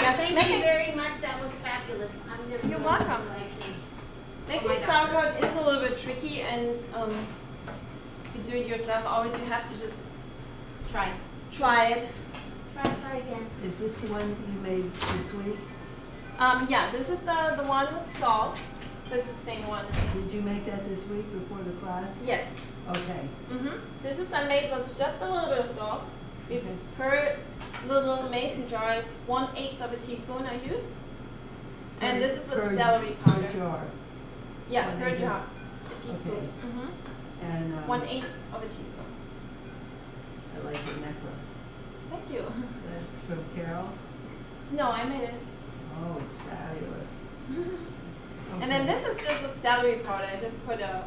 Yes, Thank you very much, that was fabulous. I'm never You're gonna welcome. do like this. Making Oh my God. sauerkraut is a little bit tricky, and if you do it yourself, always you have to just Try. try it. Try again. Is this the one you made this week? Yeah, this is the one with salt. That's the same one. Did you make that this week before the class? Yes. Okay. This is I made with just a little bit of salt. It's Okay. per little mason jar. It's 1/8 of a teaspoon I used. And this is with Per- celery powder. Per jar. Yeah, per 1/8. jar. A teaspoon. Okay. And 1/8 of a teaspoon. I like the necklace. Thank you. That's from Carol. No, I made it. Oh, it's fabulous. And then Okay. this is just with celery powder. I just put a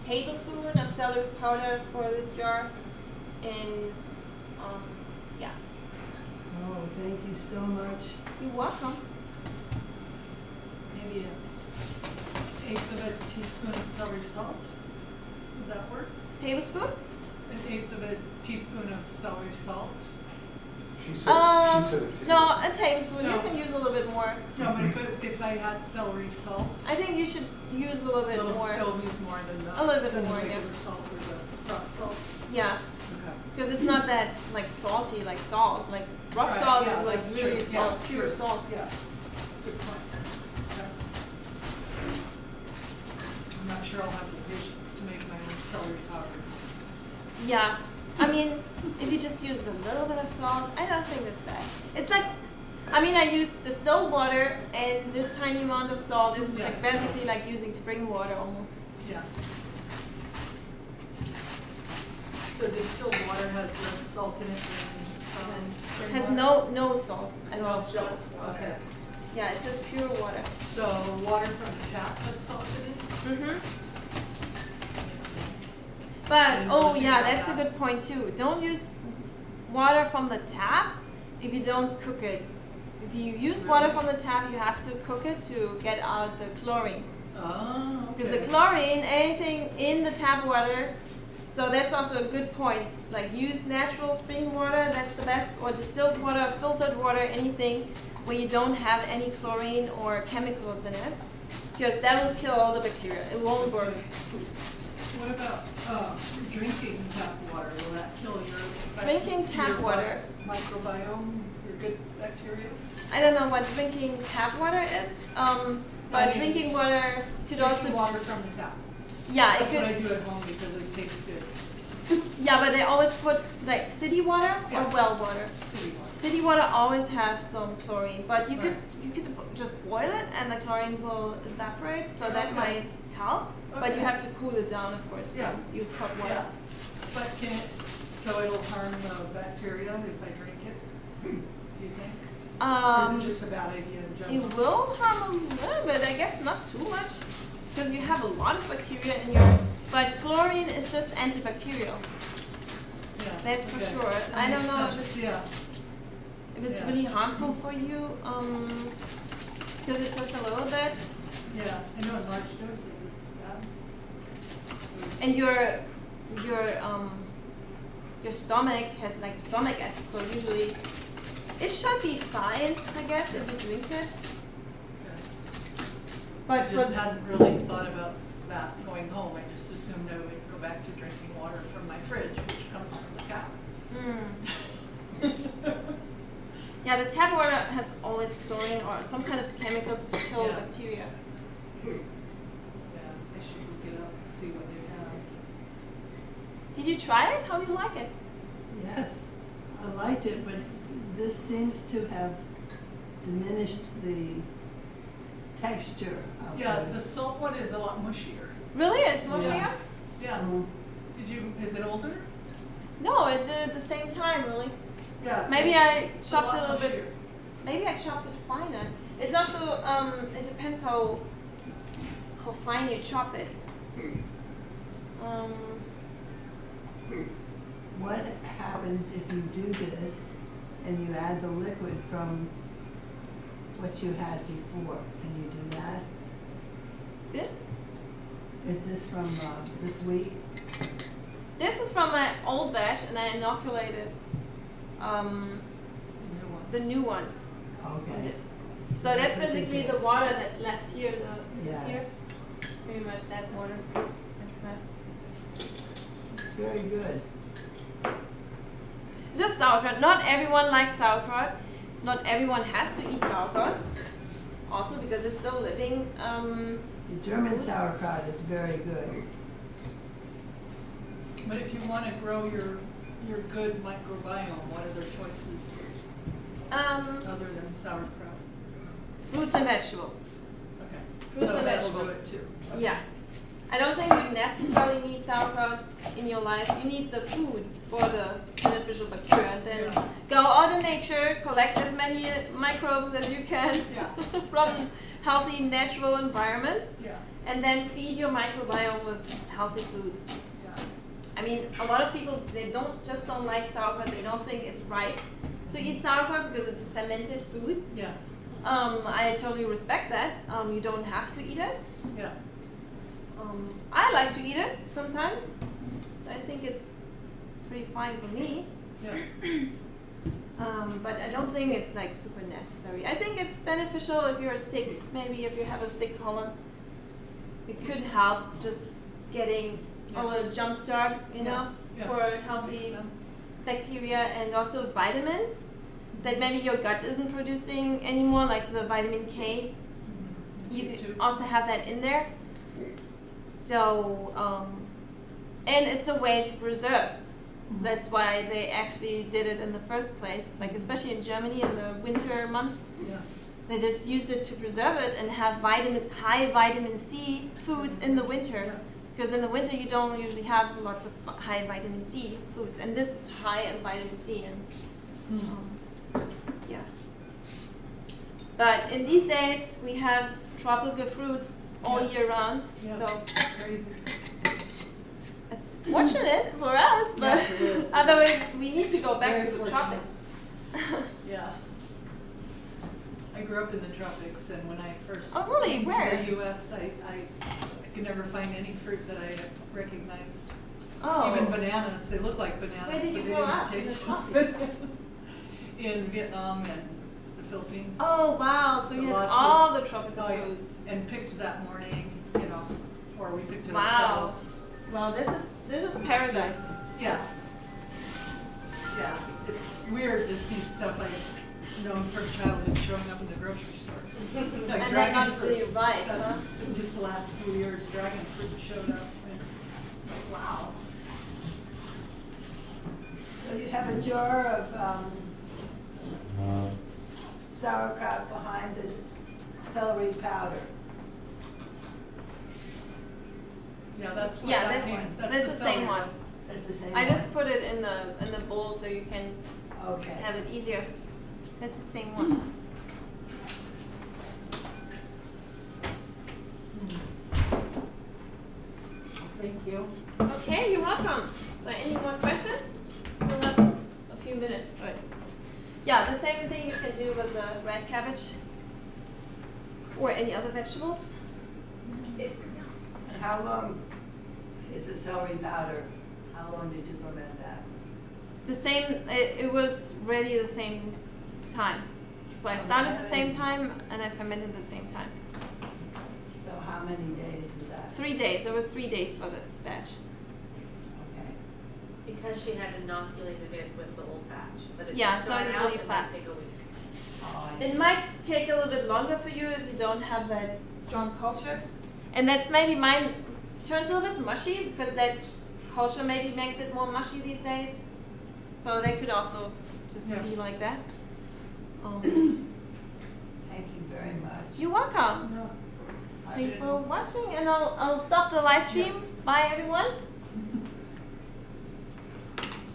tablespoon of celery powder for this jar. And yeah. Oh, thank you so much. You're welcome. Maybe an eighth of a teaspoon of celery salt. Would that work? Tablespoon? An eighth of a teaspoon of celery salt. She said a No, a tablespoon. No. You can use a little bit more. No, but if I had celery salt, I think you should use a little bit it'll more. still use more than the, A little bit than more, the yeah. regular salt or the rock salt. Yeah, Okay. because it's not that like salty like salt. Like rock Right, salt yeah, is like that's really true. salt, Yeah, pure salt. Yeah, good point. Okay. I'm not sure I'll have the patience to make my own celery powder. Yeah, I mean, if you just use a little bit of salt, I don't think that's bad. It's like, I mean, I use distilled water and this tiny amount of salt. This is Yeah. like basically like using spring water almost. Yeah. So distilled water has less salt in it than It spring has water? no salt at all. No salt, okay. Yeah, it's just pure water. So water from the tap has salt in it? Mm-hmm. Makes sense. But didn't oh really think yeah, about that's a that. good point too. Don't use water from the tap if you don't cook it. If you use water from the tap, you have to cook it to get out the chlorine. Oh, okay. Because the chlorine, anything in the tap water, so that's also a good point. Like use natural spring water, that's the best, or distilled water, filtered water, anything where you don't have any chlorine or chemicals in it. Because that will kill all the bacteria. It won't work. What about drinking tap water? Will that kill your Drinking tap your water. microbiome, your good bacteria? I don't know what drinking tap water is, but mean, drinking water could Drinking also, water from the tap. yeah, it That's what I could, do at home because it tastes good. yeah, but they always put like city water or Yeah. well water. City water. City water always have some chlorine, but you could Right. just boil it and the chlorine will evaporate, so that Okay. might help. But you Okay. have to cool it down, of course. Yeah. Don't use hot water. Yeah. But can it, so it'll harm the bacteria if I drink it? Do you think? Or is it just a bad idea in general? It will harm a little bit, I guess not too much, because you have a lot of bacteria in your. But chlorine is just antibacterial. Yeah, That's for okay. sure. That I don't makes know sense, if it's, yeah. if it's Yeah. really harmful for you, because it's just a little bit. Yeah, I know in large doses it's bad. There's- And your stomach has like stomach acid, so usually it should be fine, I guess, if you drink it. Okay. But I just hadn't really thought about that going home. I just assumed I would go back to drinking water from my fridge, which comes from the tap. yeah, the tap water has always chlorine or some kind of chemicals to kill Yeah. bacteria. Yeah, I should look it up and see what they have. Did you try it? How do you like it? Yes, I liked it, but this seems to have diminished the texture of Yeah, the salt one is a lot mushier. Really? It's mushier? Yeah. Yeah. Mhm. Is it older? No, it did at the same time, really. Yeah. it's Maybe a- I it's chopped lot it a little bit. mushier. Maybe I chopped it finer. It's also it depends how fine you chop it. What happens if you do this and you add the liquid from what you had before? Can you do that? This? Is this from this week? This is from my old batch, and I inoculated New one. the new ones. on Okay. this. So that's what you basically get. the water that's left here, this Yes. here. Pretty much that water that's left. It's very good. It's just sauerkraut. Not everyone likes sauerkraut. Not everyone has to eat sauerkraut. Also because it's a living. The German sauerkraut is very good. But if you want to grow your good microbiome, what other choices other than sauerkraut? Fruits and vegetables. Okay. Fruits So and that'll vegetables. do it too. Okay. Yeah. I don't think you necessarily need sauerkraut in your life. You need the food for the beneficial bacteria. And then Yeah. go out in nature, collect as many microbes as you can Yeah. from healthy, natural environments, Yeah. and then feed your microbiome with healthy foods. Yeah. I mean, a lot of people, they don't like sauerkraut. They don't think it's right to eat sauerkraut because it's a fermented food. Yeah. I totally respect that. You don't have to eat it. Yeah. I like to eat it sometimes, so I think it's pretty fine for me. Yeah. But I don't think it's like super necessary. I think it's beneficial if you're sick, maybe if you have a sick colon. It could help just getting a little jump start, you know, Yeah. for Makes healthy sense. bacteria and also vitamins that maybe your gut isn't producing anymore, like the vitamin K. You Me could too. also have that in there. So, and it's a way to preserve. That's why they actually did it in the first place. Like especially in Germany in the winter month, Yeah. they just used it to preserve it and have high vitamin C foods in the winter. Yeah. Because in the winter you don't usually have lots of high vitamin C foods, and this is high in vitamin C. And yeah. But in these days we have tropical fruits all Yeah. year round, Yeah. so Crazy. it's fortunate for us. But Yes, it is. otherwise we need to go back Very to the fortunate. tropics. Yeah. I grew up in the tropics, and when I first Oh, really? came Where? to the U.S., I could never find any fruit that I recognized. Oh. Even bananas, they look like bananas, Where did but you they grow didn't up? In the taste so tropics? good. In Vietnam and the Philippines. Oh wow! So So you had lots all the tropical Oh, yeah. foods. And picked that morning, you know, or we picked it Wow. ourselves. Well, this is paradise. Yeah. Yeah, it's weird to see stuff I've known from childhood showing up in the grocery store. Like And then dragon not fruit. really right, That's huh? just the last few years, dragon fruit showed up. And, like, wow. So you have a jar of sauerkraut behind the celery powder. Yeah, that's what Yeah, I that's mean. that's the same celery one. That's the same I one? just put it in the bowl so you can Okay. have it easier. That's the same one. Thank you. Okay, you're welcome. So any more questions? Still have a few minutes, but yeah, the same thing you can do with the red cabbage or any other vegetables. And how long is the celery powder? How long did you ferment that? The same, it was ready at the same time. So I started at the same time and I fermented at the same time. So how many days is that? 3 days. There were 3 days for this batch. Okay. Because she had inoculated it with the old batch, but it Yeah, just so it's started out really and fast. might take a week. Oh, I It might take a little bit longer for you if you don't have that strong culture. And that's maybe mine turns a little bit mushy because that culture maybe makes it more mushy these days. So they could also just Yeah. be like that. Thank you very much. You're welcome. No. I Thanks didn't- for watching, and I'll stop the live stream. Bye everyone.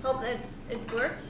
Hope that it worked.